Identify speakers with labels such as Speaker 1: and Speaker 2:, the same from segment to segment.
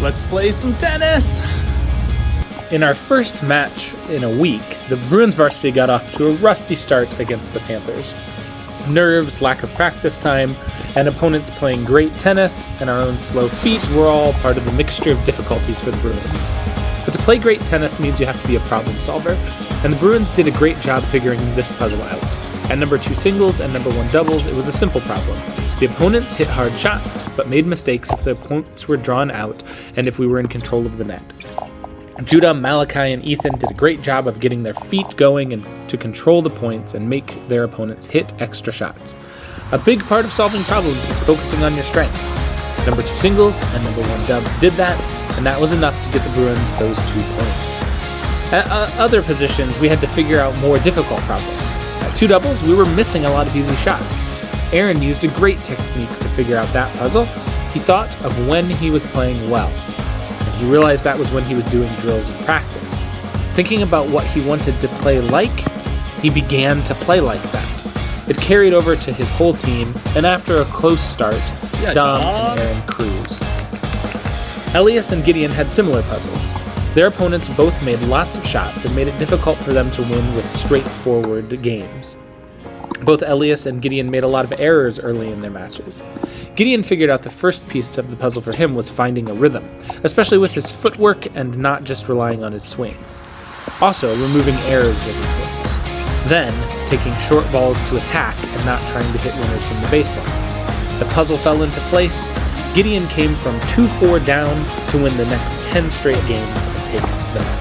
Speaker 1: Let's play some tennis! In our first match in a week, the Bruins varsity got off to a rusty start against the Panthers. Nerves, lack of practice time, and opponents playing great tennis, and our own slow feet were all part of the mixture of difficulties for the Bruins. But to play great tennis means you have to be a problem solver, and the Bruins did a great job figuring this puzzle out. At number 2 singles and number 1 doubles, it was a simple problem. The opponents hit hard shots, but made mistakes if the opponents were drawn out and if we were in control of the net. Judah, Malachi, and Ethan did a great job of getting their feet going and to control the points and make their opponents hit extra shots. A big part of solving problems is focusing on your strengths. Number 2 singles and number 1 dubs did that, and that was enough to get the Bruins those 2 points. At other positions, we had to figure out more difficult problems. At 2 doubles, we were missing a lot of easy shots. Aaron used a great technique to figure out that puzzle. He thought of when he was playing well. He realized that was when he was doing drills in practice. Thinking about what he wanted to play like, he began to play like that. It carried over to his whole team, and after a close start, Dom and Aaron cruised. Elias and Gideon had similar puzzles. Their opponents both made lots of shots and made it difficult for them to win with straightforward games. Both Elias and Gideon made a lot of errors early in their matches. Gideon figured out the first piece of the puzzle for him was finding a rhythm, especially with his footwork and not just relying on his swings. Also, removing errors was important. Then, taking short balls to attack and not trying to hit winners from the baseline. The puzzle fell into place. Gideon came from 2-4 down to win the next 10 straight games and take the match.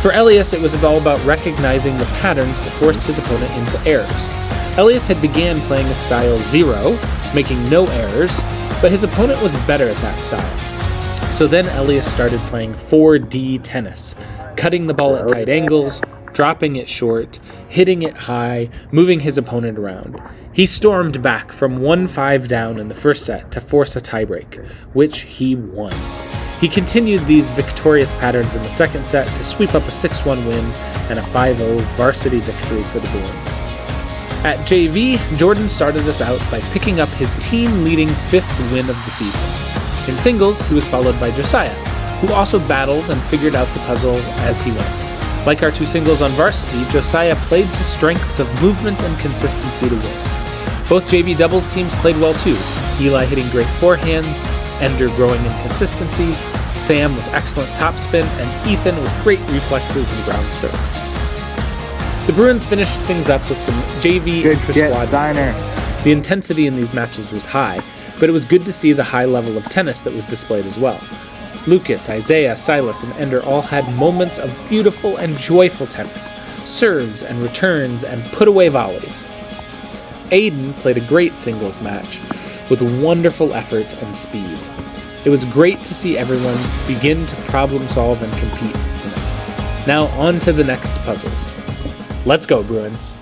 Speaker 1: For Elias, it was all about recognizing the patterns that forced his opponent into errors. Elias had began playing a style 0, making no errors, but his opponent was better at that style. So then Elias started playing 4D tennis, cutting the ball at tight angles, dropping it short, hitting it high, moving his opponent around. He stormed back from 1-5 down in the first set to force a tiebreak, which he won. He continued these victorious patterns in the second set to sweep up a 6-1 win and a 5-0 varsity victory for the Bruins. At JV, Jordan started us out by picking up his team-leading 5th win of the season. In singles, he was followed by Josiah, who also battled and figured out the puzzle as he went. Like our 2 singles on varsity, Josiah played to strengths of movement and consistency to win. Both JV doubles teams played well too, Eli hitting great forehands, Ender growing in consistency, Sam with excellent topspin, and Ethan with great reflexes and ground strokes. The Bruins finished things up with some JV intra-squad matches. The intensity in these matches was high, but it was good to see the high level of tennis that was displayed as well. Lucas, Isaiah, Silas, and Ender all had moments of beautiful and joyful tennis, serves and returns and put-away volleys. Aiden played a great singles match with wonderful effort and speed. It was great to see everyone begin to problem solve and compete tonight. Now on to the next puzzles. Let's go, Bruins.